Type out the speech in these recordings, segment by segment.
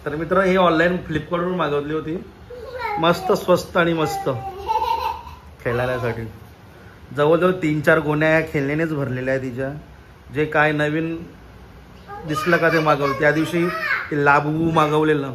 तर मित्र हे ऑनलाईन फ्लिपकार्टवरून मागवली होती, मस्त स्वस्त आणि मस्त खेळायसाठी. जवळजवळ 3-4 गोण्या या खेळण्यानेच भरलेल्या आहे तिच्या. जे काय नवीन दिसलं का ते मागवलं. त्या दिवशी लाबू मागवलेलं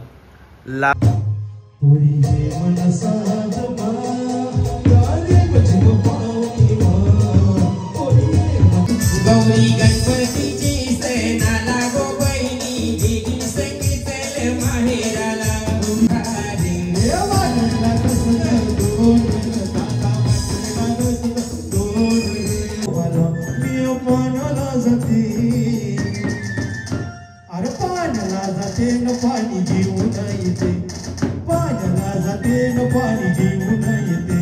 पाणी घेऊन येते, पाण्याला जाते न पाणी घेऊन येते.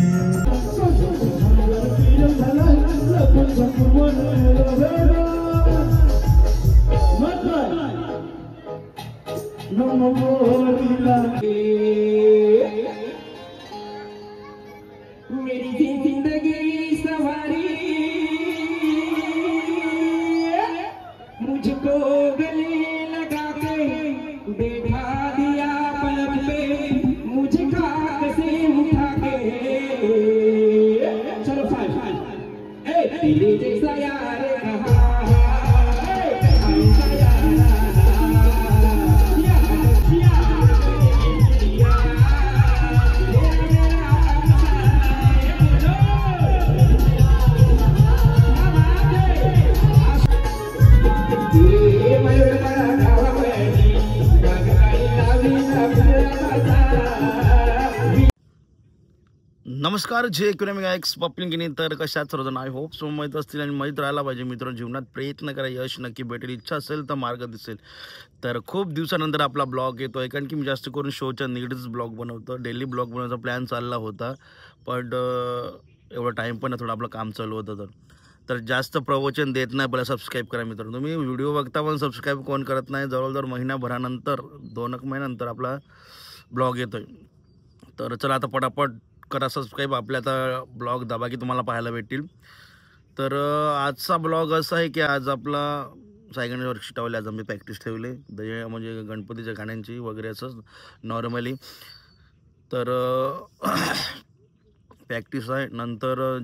मेरी जिंदगी सवारी मुझको गले लगा के बैठा दिया पलक पे, मुझे खाक से उठा के. चलो फाइन तेरे जैसा यार कहा नमस्कार. जे इकॉनॉमिक एक्स पप्लिंगिनी. तर कशात सर्वजण आय होप सो माहीत असतील आणि माहीत राहायला पाहिजे. मित्रांनो, जीवनात प्रयत्न करा, यश नक्की भेटेल. इच्छा असेल तर मार्ग दिसेल. तर खूप दिवसानंतर आपला ब्लॉग येतो आहे, कारण की मी जास्त करून शोच्या निगडीतच ब्लॉग बनवतो. डेली ब्लॉग बनवायचा प्लॅन चालला होता, पण एवढा टाईम पण थोडं आपलं काम चालू होतं. तर जास्त प्रवचन देत नाही. पहिला सबस्क्राईब करा मित्रांनो. तुम्ही व्हिडिओ बघता पण सबस्क्राईब कोण करत नाही. जवळजवळ महिन्याभरानंतर 2 महिन्यानंतर आपला ब्लॉग येतो आहे. तर चला आता पटापट करा सबस्क्राईब. आपल्या आता ब्लॉग दाबा की तुम्हाला पाहायला भेटतील. तर आजचा ब्लॉग असा आहे की आज आपला सायगण वर्कशी ठेवले. आज आम्ही प्रॅक्टिस ठेवले म्हणजे गणपतीच्या गाण्यांची वगैरे असं नॉर्मली. तर प्रॅक्टिस आहे. नंतर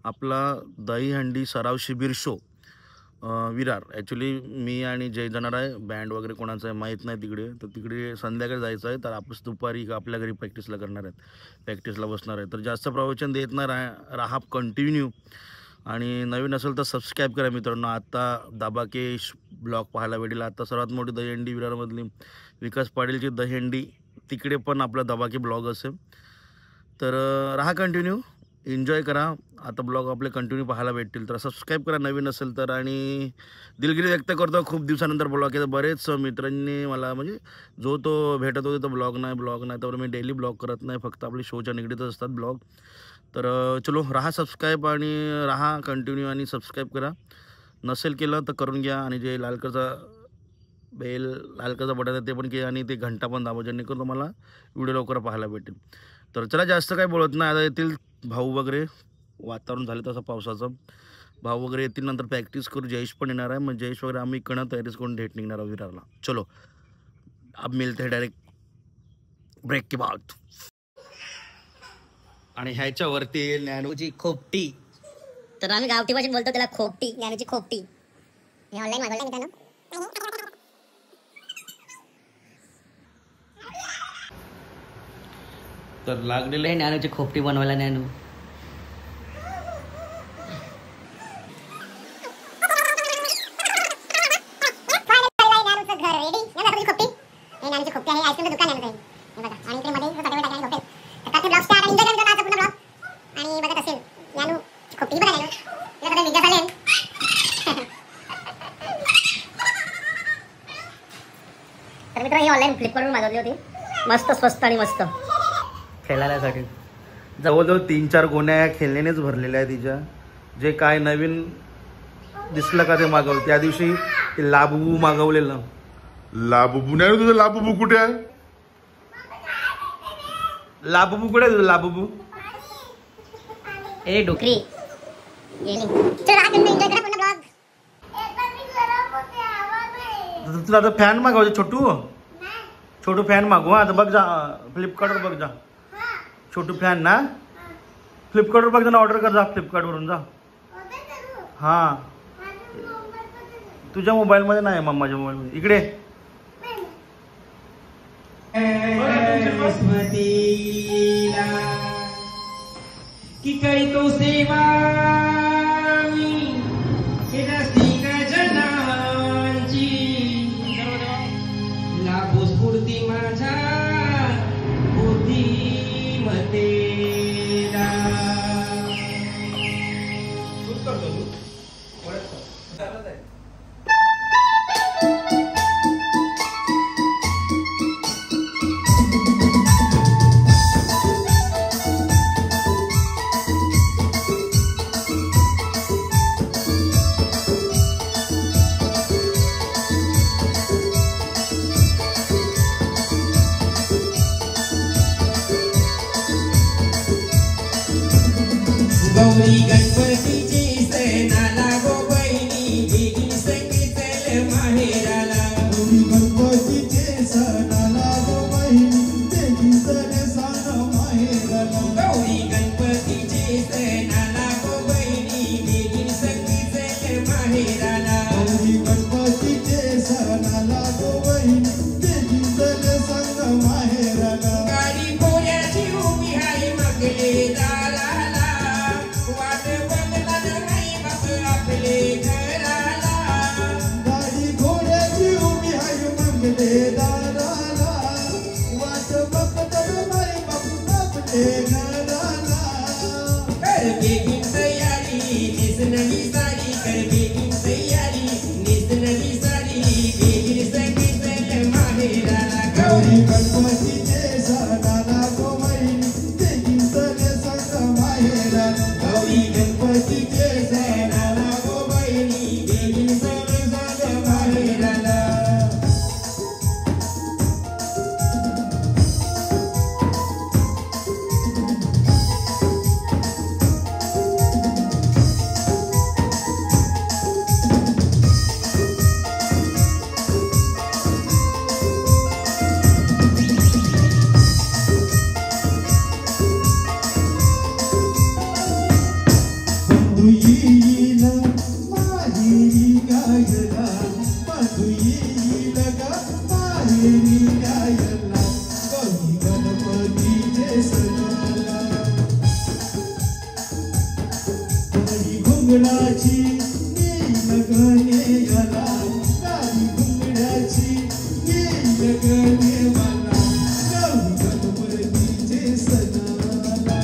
आपला दहीहंडी सराव शिबिर शो विरार. ॲक्च्युली मी आणि जय जाणार आहे. बँड वगैरे कोणाचं आहे माहीत नाही तिकडे. तर तिकडे संध्याकाळी जायचं आहे. तर आपण दुपारी आपल्या घरी प्रॅक्टिसला करणार आहेत, प्रॅक्टिसला बसणार आहे. तर जास्त प्रवचन देत नाही राहा कंटिन्यू. आणि नवीन असेल तर सबस्क्राईब करा मित्रांनो. आता दाबा के ब्लॉग पाहायला भेटेल. आता सर्वात मोठी दहीहंडी विरारमधली विकास पाटीलची दहीहंडी, तिकडे पण आपला दाबा के ब्लॉग असेल. तर राहा कंटिन्यू, एन्जॉय करा. आता ब्लॉग आपले कंटिन्यू पाहायला भेटतील. तर सबस्क्राईब करा नवीन असेल तर. आणि दिलगिरी व्यक्त करतो, खूप दिवसानंतर ब्लॉग येतो. बरेच मित्रांनी मला म्हणजे जो तो भेटत होते तर ब्लॉग नाही तर मी डेली ब्लॉग करत नाही, फक्त आपले शोच्या निगडीतच असतात ब्लॉग. तर चलो राहा सबस्क्राईब आणि राहा कंटिन्यू आणि सबस्क्राईब करा. नसेल केलं तर करून घ्या. आणि जे लाल कलरचा बटन आहे ते पण घ्या आणि ते घंटा पण दाबा, जेणेकरून तुम्हाला व्हिडिओ लवकर पाहायला भेटेल. तर चला जास्त काही बोलत नाही. आता येतील भाऊ वगैरे, वातावरण झालं तसं पावसाचं. भाऊ वगैरे येतील, नंतर प्रॅक्टिस करू. जयेश पण येणार आहे. मग जयेश वगैरे आम्ही इकडनं तयारीच करून डेट निघणार आहे विरारला. चलो अब मिलते हैं डायरेक्ट ब्रेक के बाद. आणि ह्याच्यावरती ज्ञानूची खोपटी. तर आम्ही गावठी भाषेत बोलतो त्याला खोपटी, ज्ञानूची खोपटी. हे ऑनलाईन मागवलं मित्रांनो. तर लागलेलं आहे ज्ञानूची खोपटी बनवायला. ज्ञानू तर मित्र ही ऑनलाईन फ्लिपकार्टवरून मागवली होती, मस्त स्वस्त आणि मस्त खेळायसाठी. जवळजवळ 3-4 गोण्या या खेळण्यानेच भरलेल्या आहे तिच्या. जे काय नवीन दिसलं का ते मागवलं. त्या दिवशी लाबू मागवलेलं. लाबुबू नाही तुझं? लाबुबू कुठे आहे? लाबुबू कुठे आहे तुझं? लाबुबू ए डोकरी. तुला आता फॅन मागवायचे छोटू. छोटू फॅन मागू हा. आता बघ जा फ्लिपकार्टवर बघ जा. छोटू फॅन ना फ्लिपकार्टवर बघ जा ना. ऑर्डर कर जा फ्लिपकार्टवरून जा. हां तुझ्या मोबाईलमध्ये नाही मम्माच्या मोबाईलमध्ये. इकडे स्मृतीला की करीतो सेवा मी रसिक जनांची लाभो स्फूर्ती माझ्या बुद्धिमतेला. गौरी गणपतीची सणाला गो बहिणी बेगी संगीतल माहेराला. गौरी गणपतीचे सणाला गो बहिणी बेगी सण माहेराला. गौरी गणपतीची सणाला गो बहिणी बेगी संगीतल माहेराला. गौरी गणपतीचे सणाला गो बहिणी बेगी सण माहेराला. गाडी पोऱ्याची उभी आहे मगले दाराला. वाट बघला नाही बाप आपले घराला. गाडी घोड्याची उभी आहे मंगले दाराला. वाट बघत नाही बापू आपले घराला. कर बेगीन तयारी नेसनली साडी. कर बेगीन तयारी नेसनली साडी. बेगीन संगीतल माहेराला. गौरी गणपतीचे सणाला गो बहिणी बेगी सण माहेराला. गौरी गणपतीचे सणाला गो बहिणी बेगीन सण माहेराला. बंधू येईल माहेरी गायला. बंधू येईल गा माहेरी गायला. गौरी गणपतीचे सणाला गाडी घुंगडाची येईल गणेयाला. गाडी घुंगडाची येईल गणेवाला. गौरी गणपतीचे सणाला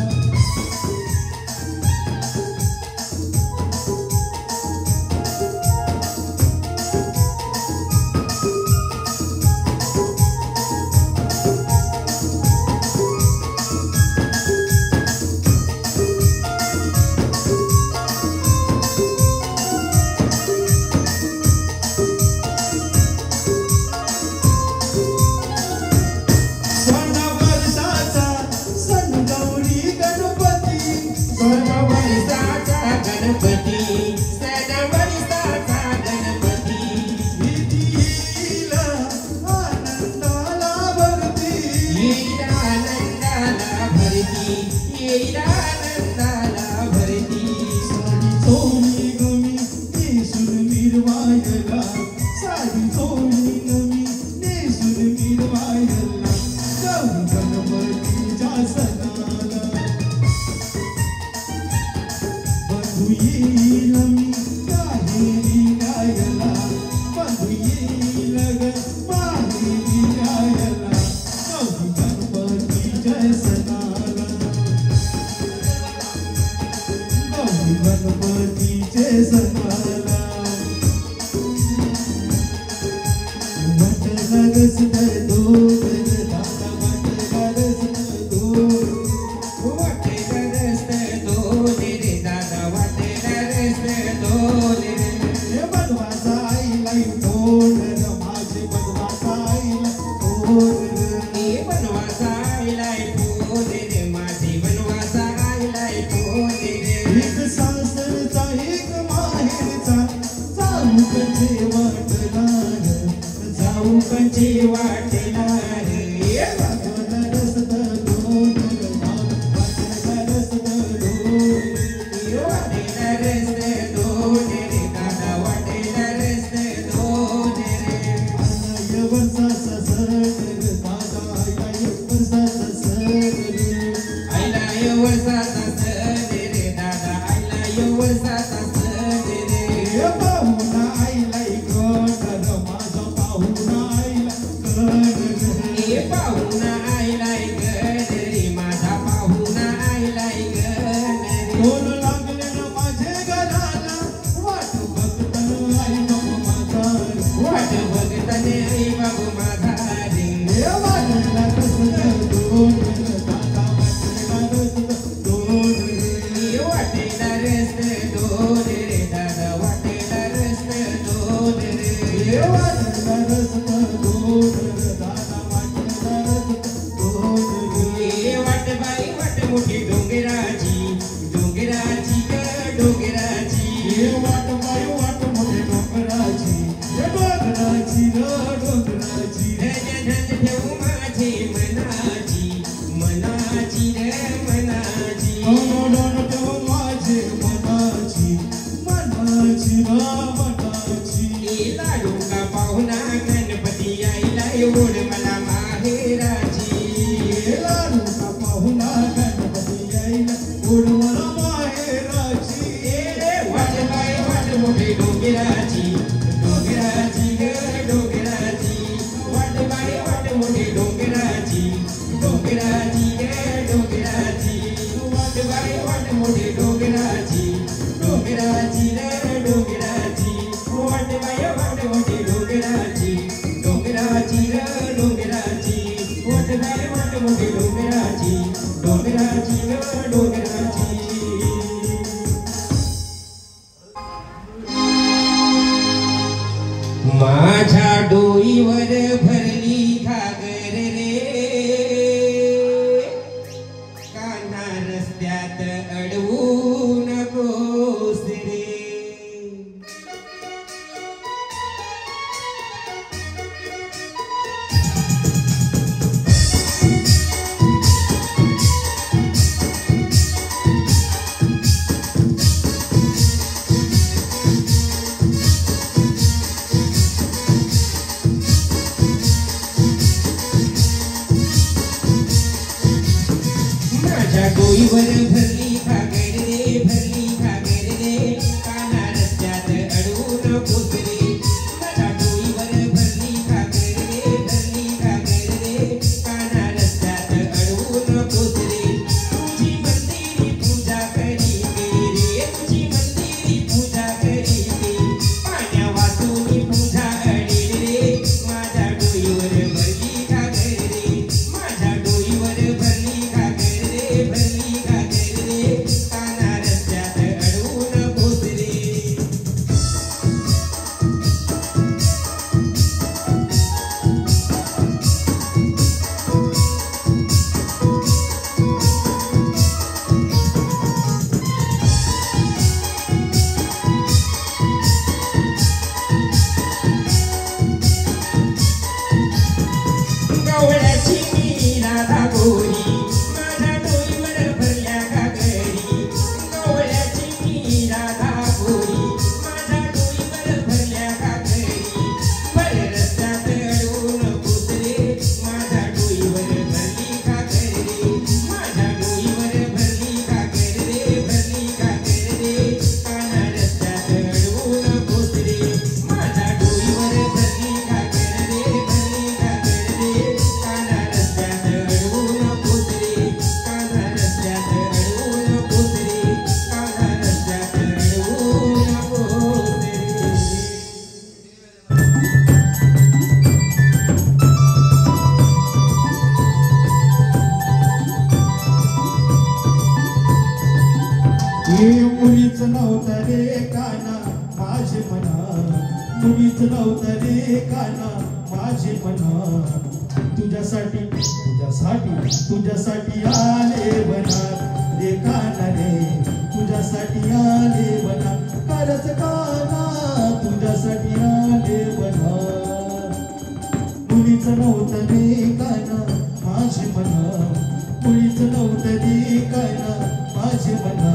जाऊ कंची वाटणार ध्यान ठेव माझे मनाची मनाची रे मनाची ध्यान ठेव माझे मनाची मनाची रा मनाची लाडू का पाहुणा गणपती आईला एवढ मला माहेराची लाडू का पाहुणा गणपती आईला एवढ मला माहेराची वाट बाय वाट मोठे डोंगराची डोंगराची ग डोंगराची वाट बाय वाट मोठे डोंगराची डोंगराची ग डोंगराची वाट बाय वाट मोठे डोंगराची डोंगराची रे डोंगराची वाट बाय वाट मोठे डोंगराची डोंगराची रे डोंगराची वाट बाय वाट मोठे डोंगराची डोंगराची ग डोंगराची माझ्या डोईवर भरली घागर रे कान्हा रस्त्यात अडवू नकोस रे माझ्या डोईवर भरली घागर रे कान्हा रस्त्यात अडवू नकोस रे माझ्या डोईवर भरली घागर रे कान्हा रस्त्यात अडवू नकोस रे तुझी मंदिरी पूजा करीते रे तुझी मंदिरी पूजा करीते पाण्या वाचून पूजा अडेल रे माझ्या डोईवर भरली घागर रे माझ्या डोईवर भरली घागर रे कान्हा रस्त्यात अडवू नकोस रे गवळ्याची मी राधा गोरी माझ्या डोईवर भरल्या घागरी गवळ्याची मी राधा गोरी माझ्या डोईवर भरल्या घागरी भर रस्त्यात अडवू नकोस रे माझ्या डोईवर भरली घागर रे माझ्या डोईवर भरली घागर रे कान्हा रस्त्यात अडवू नकोस रे माझ्या डोईवर भरली घागर रे कान्हा रस्त्यात अडवू नकोस रे कान्हा रस्त्यात अडवू नकोस रे कान्हा रस्त्यात अडवू नकोस रे हे मुलीच नव्हतं रे काना माझे मना मुलीच नव्हतं रे काना माझे मना तुझ्यासाठी आले बना रे काना रे तुझ्यासाठी आले बना खरंच काना तुझ्यासाठी आले बना मुलीच नव्हतं रे काना माझे मना मुलीच नव्हतं रे काना माझे मना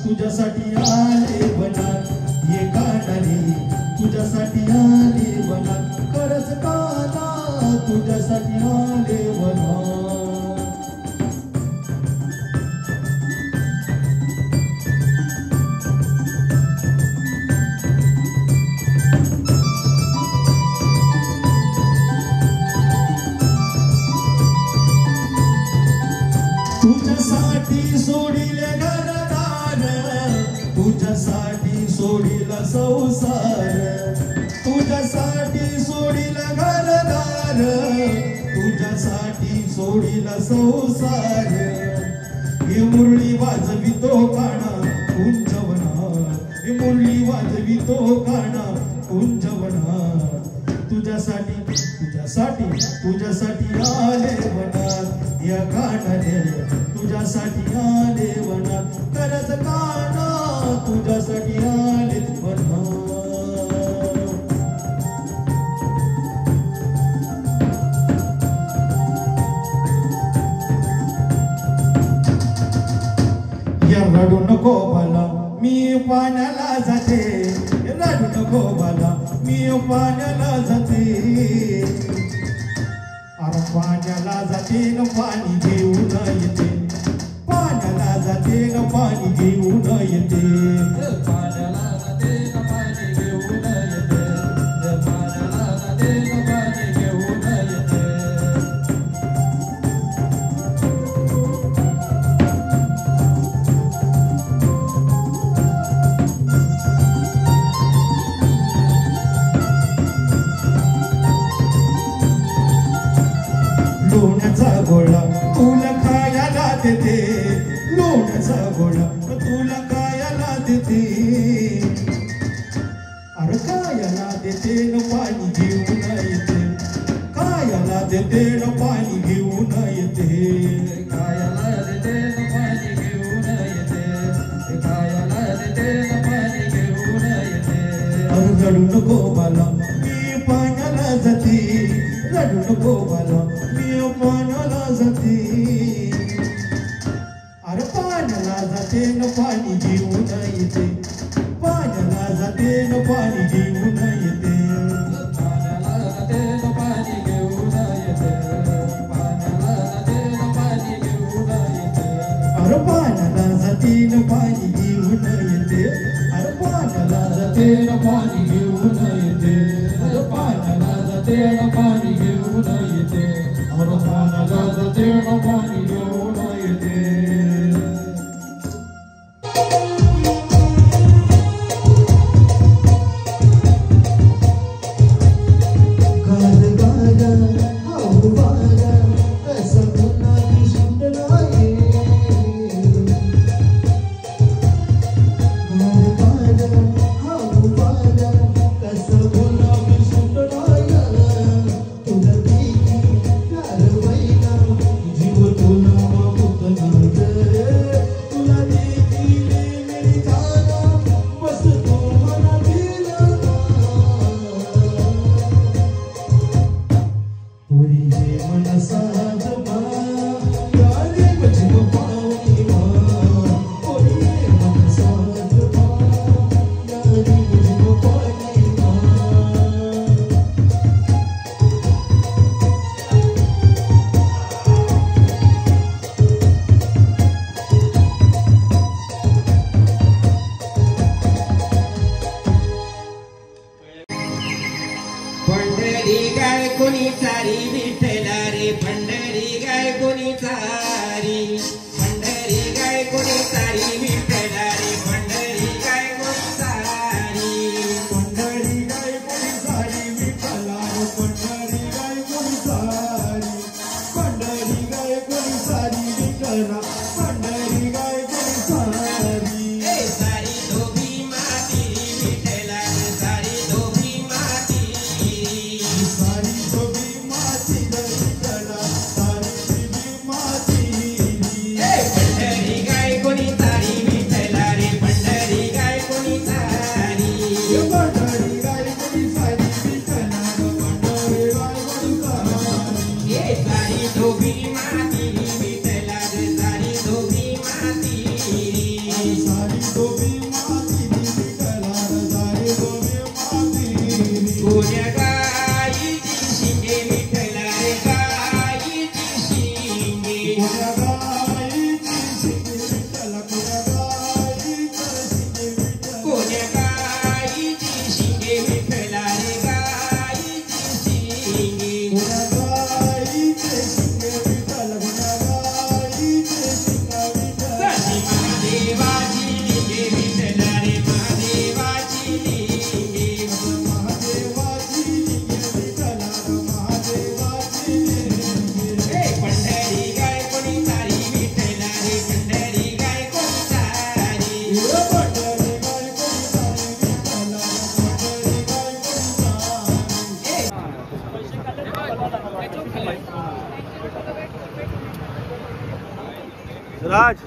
तुझ्यासाठी आले बना ये काना रे तुझ्यासाठी आले बना खरंच काना तुझ्यासाठी आले बना तुझ्यासाठी सोडिले घरदार तुझ्यासाठी सोडिला संसार तुझ्यासाठी सोडिला घरदार तुझ्यासाठी सोडिला संसार हे मुरळी वाजवितो काना कुंजवनात हे मुरळी वाजवितो काना कुंजवनात तुझ्यासाठी आले वनात या कानाने तुझ्यासाठी आले वनात खरंच काना तुझ्यासाठी आले वनात रडू नको बाला मी पाण्याला जाते, रडू नको बाला मी पाण्याला जाते. अरे पाण्याला जाते न पाणी घेऊन येते, पाण्याला जाते न पाणी घेऊन येते. पाण्याला जाते न पाणी घेऊन येते, पाण्याला जाते न पाणी घेऊन येते. लोण्याचा गोळा तुला खायला देते, लोण्याचा गोळा तुला खायला देते. अरे खायला देते न पाणी घेऊन येते, खायला देते न पाणी घेऊन येते. खायला देते न पाणी घेऊन येते, खायला देते न पाणी घेऊन येते. अरे रडू नको बाला मी पाण्याला जाते, रडू नको बाला मी पाण्याला जाते. अरे पाण्याला जाते न पाणी घेऊन येते, पाण्याला जाते न पाणी घेऊन येते. पाण्याला जाते न पाणी घेऊन येते, पाण्याला जाते न पाणी घेऊन येते. अरे पाण्याला जाते न पाणी घेऊन येते, अरे पाण्याला जाते न पाणी घेऊन येते. अरे पाण्याला जाते न पाणी घेऊन येते, अरे पाण्याला जाते न पाणी घेऊन येते. पंढरी गाय कोणी चारी विठ्ठला रे, पंढरी गाय कोणी चारी, पंढरी गाय कोणी चारी विठ्ठला रे, पंढरी गाय कोणी चारी. पंढरी गाय कोणी सारी विठ्ठला रे, पंढरी गाय कोणी सारी, पंढरी गाय कोणी सारी विठ्ठला, पंढरी गाय कोणी सारी. ए सारी धोबी माती विठ्ठला रे, सारी धोबी माती. सारी धोबी माती विठ्ठला, सारी धोबी माती. पंढरी गाय कोणी चारी विठ्ठला रे, पंढरी गाय कोणी चारी. पंढरी गाय कोणी सारी विठ्ठला, पंढरी गाय कोणी सारी. ए सारी धोबी माती विठ्ठला रे, सारी धोबी माती. सारी धोबी माती विठ्ठला, सारी धोबी माती. कोण्या गाईची शिंगे विठ्ठला रे, गाईची शिंगे. कोण्या गाईची शिंगे विठ्ठला, कोण्या गाईची शिंगे विठ्ठला. कोण्या गाईची शिंगे विठ्ठला रे, गाईची शिंगे. कोण्या गाईचे शिंगे विठ्ठला, कोण्या गाईचे शिंगे विठ्ठला. सती महादेवाची लिंगे विठ्ठला रे, महादेवाची लिंगे. महादेवाची लिंगे विठ्ठला, महादेवाची लिंगे. पंढरी गाय कोणी चारी विठ्ठला रे, पंढरी गाय कोणी चारी. पंढरी गाय कोणी सारी विठ्ठला, पंढरी गाय कोणी सारी. राज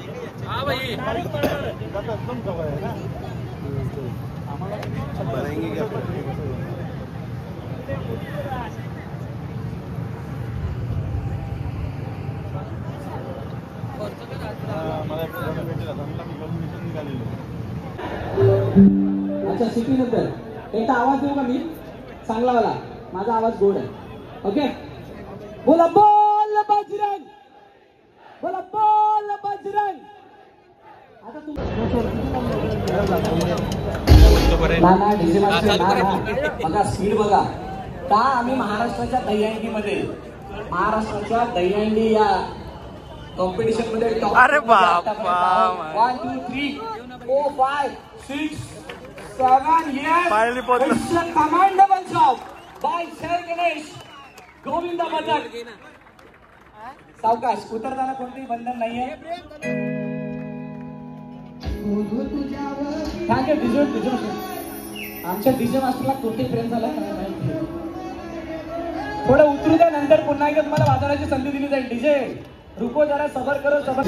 मला अच्छा सिटी नंतर एकदा आवाज देऊ का मी चांगला वाला माझा आवाज गोड आहे ओके बोला बोल बजरंग बोला बोल बजरंग आता ना डीजे मास्टर ना बघा स्पीड बघा का आम्ही महाराष्ट्राच्या दहीहंडीमध्ये महाराष्ट्राच्या दहीहंडी या कॉम्पिटिशन मध्ये टॉप अरे बाप 1 2 3 4 5 6 7 years commendable job by sir Ganesh Govind बदक सावकाश उतरताना कोणतेही बंधन नाहीये थँक्यू डीजे आमच्या डीजे मास्टरला कोणतेही प्रेम झाला थोडं उतरू द्या नंतर पुन्हा एकदा मला वाजवण्याची संधी दिली जाईल डीजे रुको जरा सबर करो सबर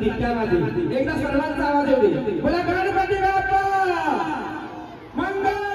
ठिकाणात एकदा सर्वांचा आवाज येऊ दे. बोला गणपती बाप्पा मंगल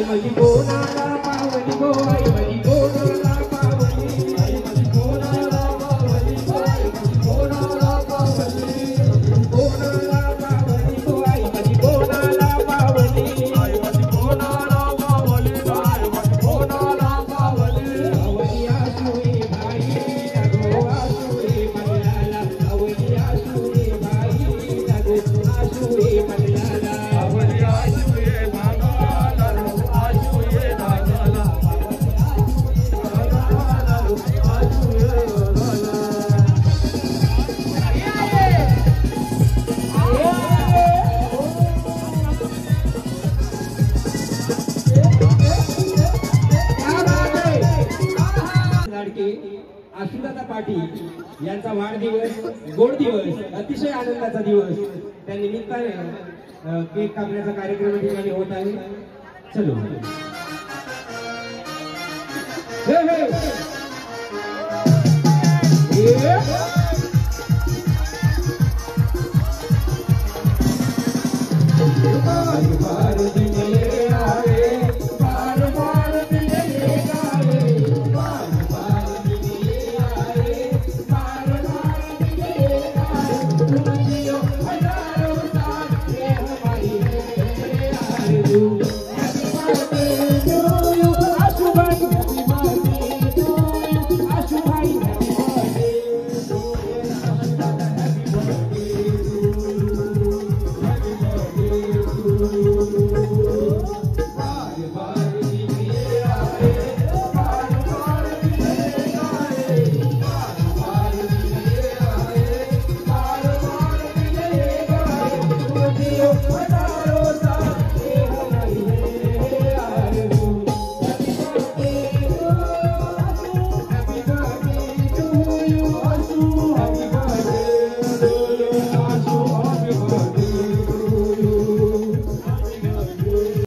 माझी कोणाला पावली गो आई माझी कोणाला पावली आई माझी कोणाला पावली गो आई माझी कोणाला पावली कोणाला पावली गो आई माझी कोणाला पावली आई माझी कोणाला पावली गो आई माझी कोणाला पावली आवली आसुरी भाई गो आसुरी मल्लाला आवली आसुरी भाई गो आसुरी मल्लाला आवली आसुरी भागाला आसुरी भागाला लाडके आशुदादा पाटील यांचा वाढदिवस गोड दिवस अतिशय आनंदाचा दिवस त्या निमित्ताने केक कापण्याचा कार्यक्रम ठिकाणी होत आहे. चलो हे हे भारती